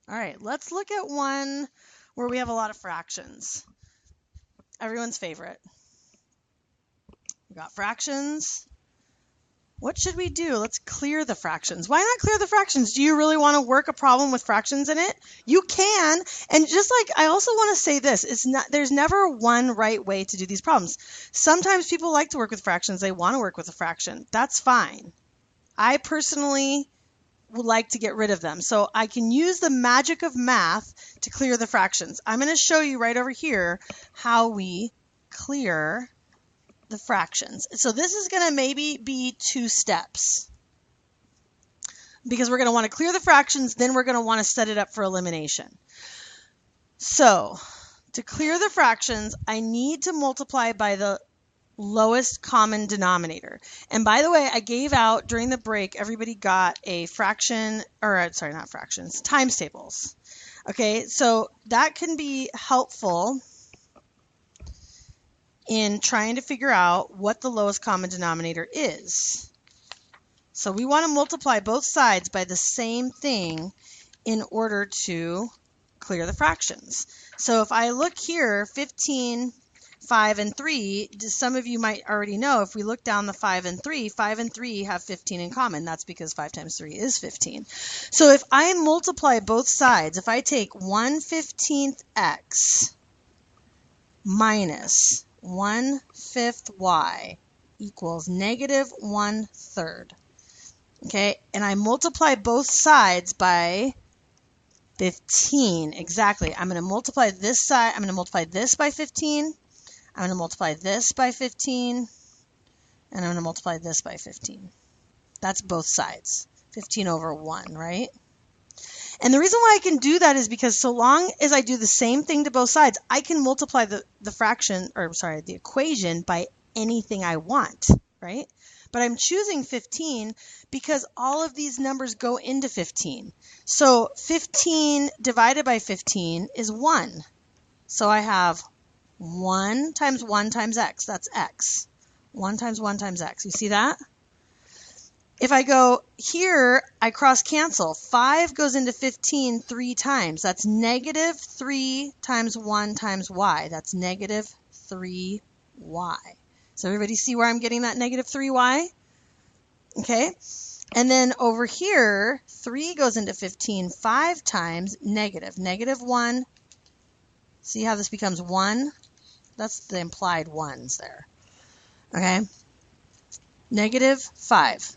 All right, let's look at one where we have a lot of fractions. Everyone's favorite. We got fractions. What should we do? Let's clear the fractions. Why not clear the fractions? Do you really want to work a problem with fractions in it? You can. And just like, I also want to say this, there's never one right way to do these problems. Sometimes people like to work with fractions. They want to work with a fraction. That's fine. I personally would like to get rid of them. So I can use the magic of math to clear the fractions. I'm going to show you right over here how we clear the fractions. So this is going to maybe be 2 steps because we're going to want to clear the fractions, then we're going to want to set it up for elimination. So to clear the fractions, I need to multiply by the lowest common denominator. And by the way, I gave out during the break, everybody got a fraction, or sorry, not fractions, times tables. Okay, so that can be helpful in trying to figure out what the lowest common denominator is. So we want to multiply both sides by the same thing in order to clear the fractions. So if I look here, 15, 5, and 3, some of you might already know if we look down the 5 and 3 have 15 in common. That's because 5 times 3 is 15. So if I multiply both sides, if I take 1/15 x minus 1/5 y equals negative 1/3. Okay, and I multiply both sides by 15. Exactly. I'm going to multiply this side. I'm going to multiply this by 15. I'm going to multiply this by 15. And I'm going to multiply this by 15. That's both sides. 15 over 1, right? And the reason why I can do that is because so long as I do the same thing to both sides, I can multiply the equation by anything I want, right? But I'm choosing 15 because all of these numbers go into 15. So 15 divided by 15 is 1. So I have 1 times 1 times x. That's x. 1 times 1 times x. You see that? If I go here, I cross cancel. 5 goes into 15 3 times. That's negative 3 times 1 times y. That's negative 3y. So everybody see where I'm getting that negative 3y? Okay. And then over here, 3 goes into 15 5 times negative. Negative 1. See how this becomes 1? That's the implied 1s there. Okay. Negative 5.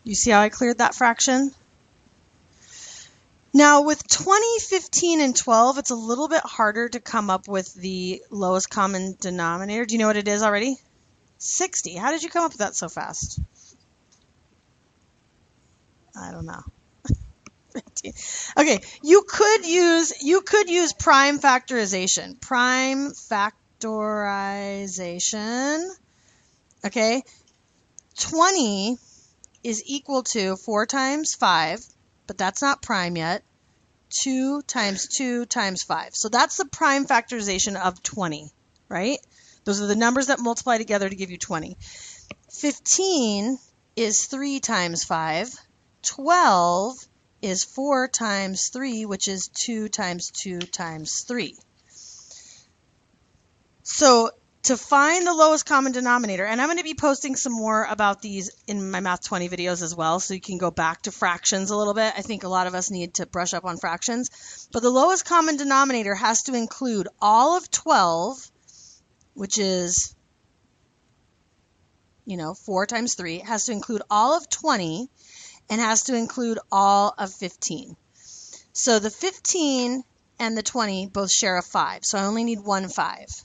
You see how I cleared that fraction? Now with 20, 15, and 12, it's a little bit harder to come up with the lowest common denominator. Do you know what it is already? 60. How did you come up with that so fast? I don't know. 15. Okay, you could use prime factorization. Prime factorization. Okay. 20 is equal to 4 times 5, but that's not prime yet. 2 times 2 times 5. So that's the prime factorization of 20, right? Those are the numbers that multiply together to give you 20. 15 is 3 times 5. 12 is 4 times 3, which is 2 times 2 times 3. So to find the lowest common denominator, and I'm going to be posting some more about these in my Math 20 videos as well, so you can go back to fractions a little bit. I think a lot of us need to brush up on fractions. But the lowest common denominator has to include all of 12, which is, 4 times 3. It has to include all of 20, and has to include all of 15. So the 15 and the 20 both share a 5, so I only need one 5.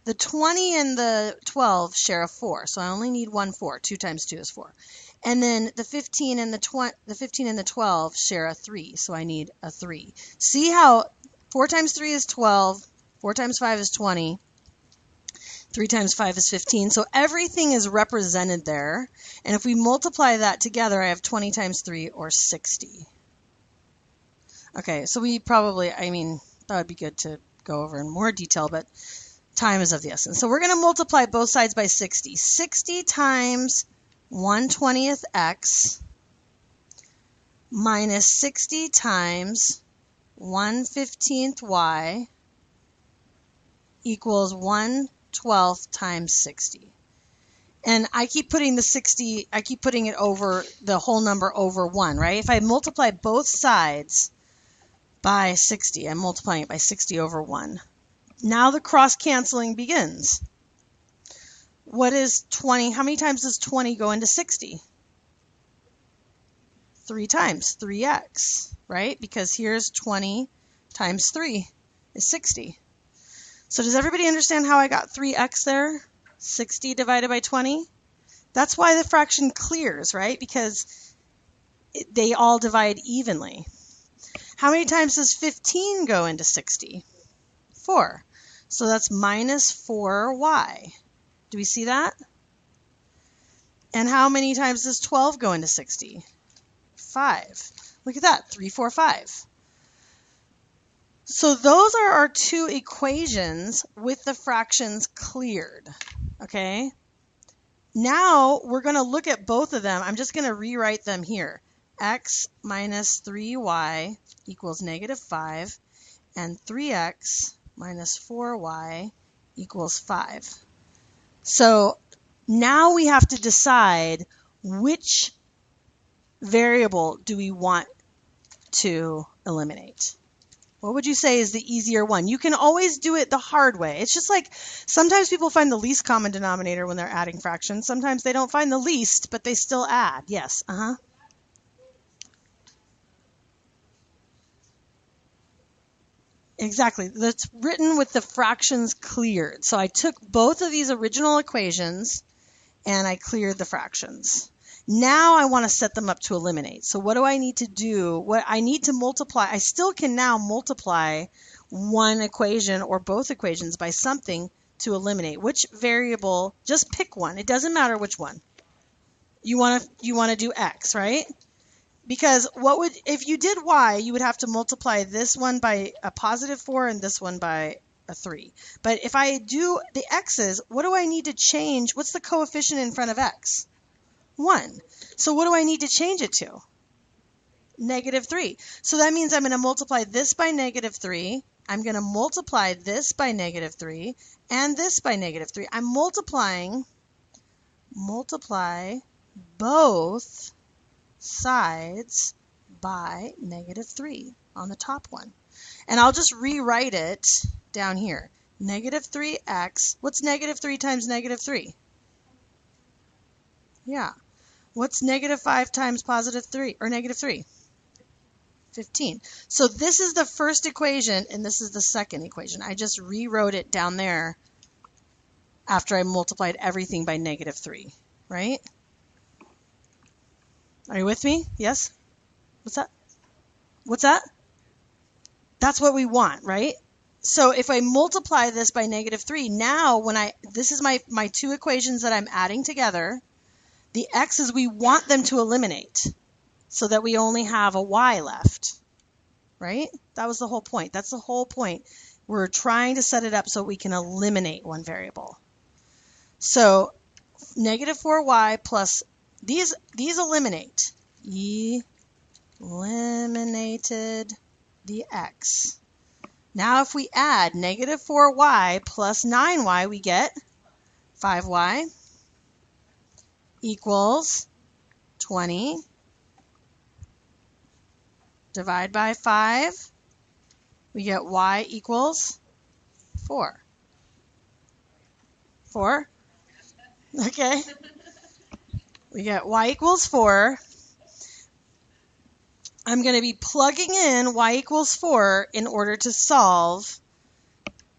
The 20 and the 12 share a 4, so I only need one 4. 2 times 2 is 4. And then the 15 and the 12 share a 3, so I need a 3. See how 4 times 3 is 12, 4 times 5 is 20, 3 times 5 is 15. So everything is represented there. And if we multiply that together, I have 20 times 3, or 60. Okay, so we probably, that would be good to go over in more detail, but time is of the essence. So we're going to multiply both sides by 60. 60 times 1/20 x minus 60 times 1/15 y equals 1/12 times 60. And I keep putting the 60, I keep putting it over the whole number over 1, right? If I multiply both sides by 60, I'm multiplying it by 60 over 1. Now the cross canceling begins. What is 20? How many times does 20 go into 60? 3 times, 3x, right? Because here's 20 times 3 is 60. So does everybody understand how I got 3x there? 60 divided by 20? That's why the fraction clears, right? Because they all divide evenly. How many times does 15 go into 60? 4. So that's minus 4y. Do we see that? And how many times does 12 go into 60? 5. Look at that, 3, 4, 5. So those are our two equations with the fractions cleared, okay? Now we're going to look at both of them. I'm just going to rewrite them here. X minus 3y equals negative 5, and 3x minus 4y equals 5. So now we have to decide which variable do we want to eliminate. What would you say is the easier one? You can always do it the hard way. It's just like sometimes people find the least common denominator when they're adding fractions. Sometimes they don't find the least, but they still add. Yes, Exactly. That's written with the fractions cleared. So I took both of these original equations and I cleared the fractions. Now I want to set them up to eliminate. So what do I need to do? What I need to multiply, I still can now multiply one equation or both equations by something to eliminate. Which variable? Just pick one. It doesn't matter which one. You want to do x, right? Because what would, if you did y, you would have to multiply this one by a positive 4 and this one by a 3. But if I do the x's, what do I need to change? What's the coefficient in front of x? 1. So what do I need to change it to? Negative 3. So that means I'm going to multiply this by negative 3. I'm going to multiply this by negative 3 and this by negative 3. I'm multiply both sides by negative 3 on the top one. And I'll just rewrite it down here. Negative 3x. What's negative 3 times negative 3? Yeah. What's negative 5 times positive 3, or negative 3? 15. So this is the first equation, and this is the second equation. I just rewrote it down there after I multiplied everything by negative 3, right? Are you with me? Yes? What's that? What's that? That's what we want, right? So if I multiply this by negative 3, now when this is my two equations that I'm adding together, the x's, we want them to eliminate so that we only have a y left, right? That was the whole point. That's the whole point. We're trying to set it up so we can eliminate one variable. So negative 4y plus, these eliminate. Eliminated the x. Now if we add negative 4y plus 9y, we get 5y equals 20. Divide by 5. We get y equals 4. 4? Okay. We get y equals 4. I'm going to be plugging in y equals 4 in order to solve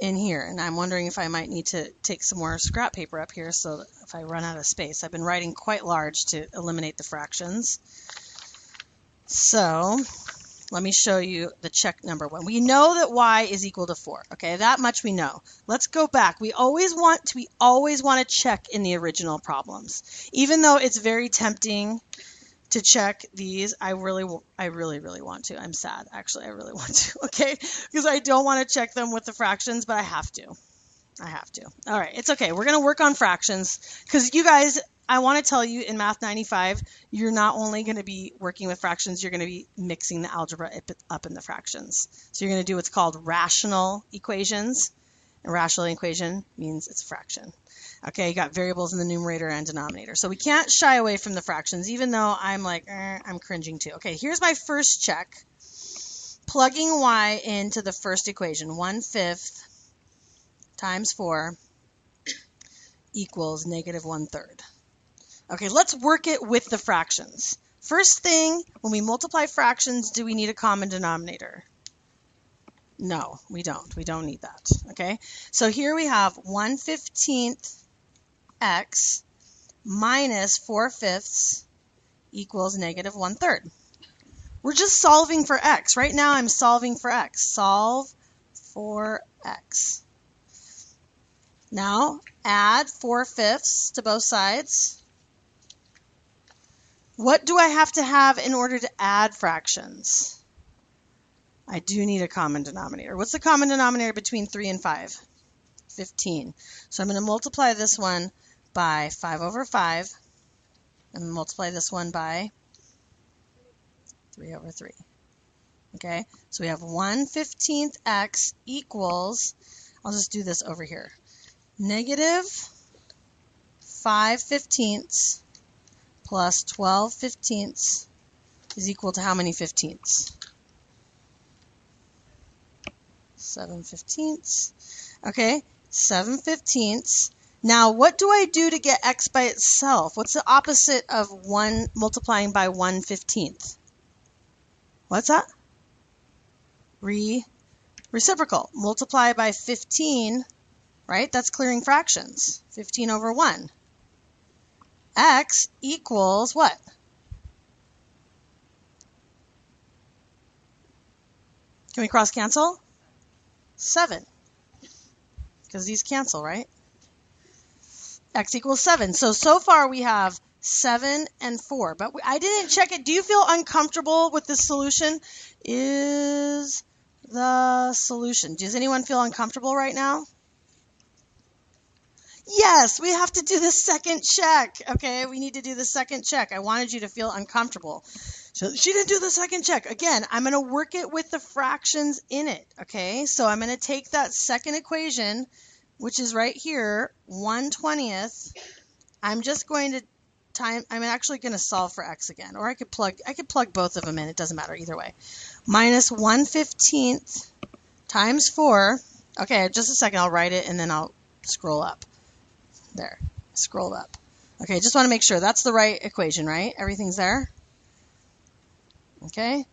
in here. And I'm wondering if I might need to take some more scrap paper up here so that if I run out of space. I've been writing quite large to eliminate the fractions. So let me show you the check number 1. We know that y is equal to 4. Okay, that much we know. Let's go back. We always want to check in the original problems. Even though it's very tempting to check these, I really want to. I'm sad, actually. I really want to, okay? Because I don't want to check them with the fractions, but I have to. All right, it's okay. We're going to work on fractions because you guys, I want to tell you in Math 95, you're not only going to be working with fractions, you're going to be mixing the algebra up in the fractions. So you're going to do what's called rational equations. A rational equation means it's a fraction. Okay, you got variables in the numerator and denominator. So we can't shy away from the fractions, even though I'm like, I'm cringing too. Okay, here's my first check. Plugging y into the first equation, 1/5 times 4 equals negative 1/3. Okay, let's work it with the fractions. First thing, when we multiply fractions, do we need a common denominator? No, we don't. We don't need that. Okay, so here we have 1/15 x minus 4/5 equals negative 1/3. We're just solving for x. Right now I'm solving for x. Solve for x. Now add 4/5 to both sides. What do I have to have in order to add fractions? I do need a common denominator. What's the common denominator between 3 and 5? 15. So I'm going to multiply this one by 5/5 and multiply this one by 3/3. Okay, so we have 1/15 x equals, I'll just do this over here, negative 5/15 plus 12/15 is equal to how many 15ths? 7/15. Okay, 7/15. Now, what do I do to get x by itself? What's the opposite of 1 multiplying by 1/15? What's that? Reciprocal. Multiply by 15, right? That's clearing fractions. 15 over 1. X equals what? Can we cross cancel? 7. Because these cancel, right? X equals 7. So far we have 7 and 4. But I didn't check it. Do you feel uncomfortable with this solution? Is the solution. Does anyone feel uncomfortable right now? Yes, we have to do the second check. Okay, we need to do the second check. I wanted you to feel uncomfortable. So she didn't do the second check. Again, I'm going to work it with the fractions in it. Okay, so I'm going to take that second equation, which is right here, 1/20. I'm just going to I'm actually going to solve for x again, or I could plug both of them in. It doesn't matter either way. Minus 1/15 times 4. Okay, just a second. I'll write it and then I'll scroll up. There, scroll up. Okay, just want to make sure that's the right equation, right? Everything's there. Okay,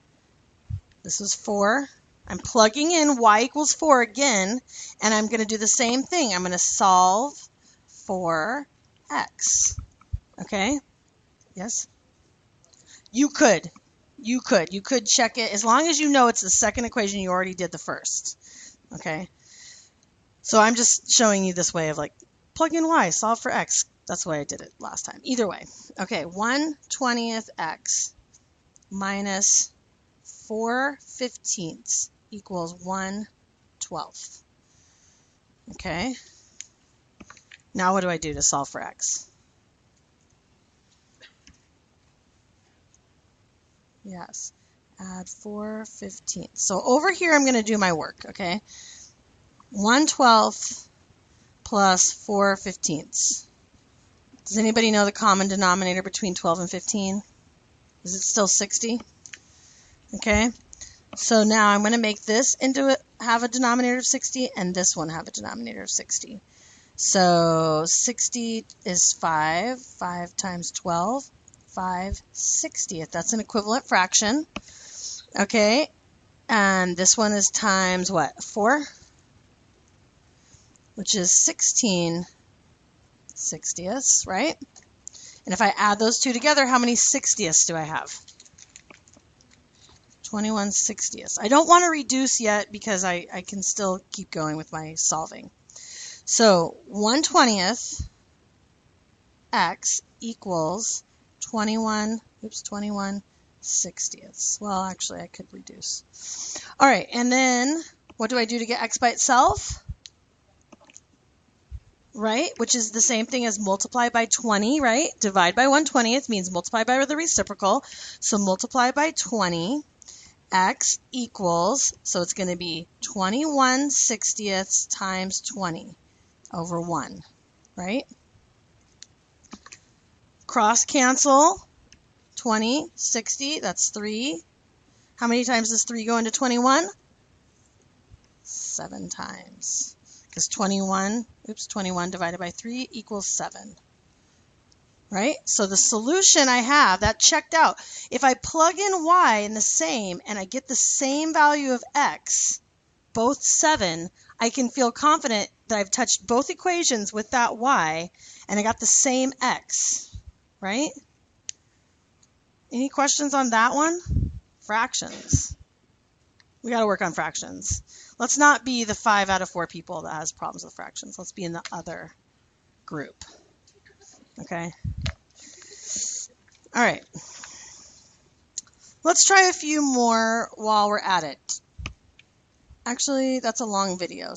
this is 4. I'm plugging in y equals 4 again, and I'm going to do the same thing. I'm going to solve for x. Okay? Yes? You could check it as long as you know it's the second equation. You already did the first. Okay? So I'm just showing you this way of like plug in y, solve for x. That's the way I did it last time. Either way. Okay, 1/20 x minus 4/15 equals 1/12. Okay? Now what do I do to solve for x? Yes, add 4/15. So over here I'm going to do my work, okay? 1/12 plus 4/15. Does anybody know the common denominator between 12 and 15? Is it still 60? Okay, so now I'm going to make this have a denominator of 60 and this one have a denominator of 60. So 60 is 5. 5 times 12. 5/60. That's an equivalent fraction. Okay, and this one is times what? 4, which is 16/60, right? And if I add those two together, how many 60ths do I have? 21/60. I don't want to reduce yet because I can still keep going with my solving. So 1/20 x equals 21/60. Well, actually, I could reduce. All right, and then what do I do to get x by itself? right? Which is the same thing as multiply by 20, right? Divide by 1/20th means multiply by the reciprocal. So multiply by 20, x equals, so it's going to be 21/60ths times 20 over 1, right? Cross cancel, 20, 60, that's 3. How many times does 3 go into 21? 7 times. Because 21 divided by 3 equals 7. Right? So the solution I have, that checked out. If I plug in y in the same and I get the same value of x, both 7, I can feel confident that I've touched both equations with that y and I got the same x. Right? Any questions on that one? Fractions. We got to work on fractions. Let's not be the 5 out of 4 people that has problems with fractions. Let's be in the other group. Okay? All right. Let's try a few more while we're at it. Actually, that's a long video.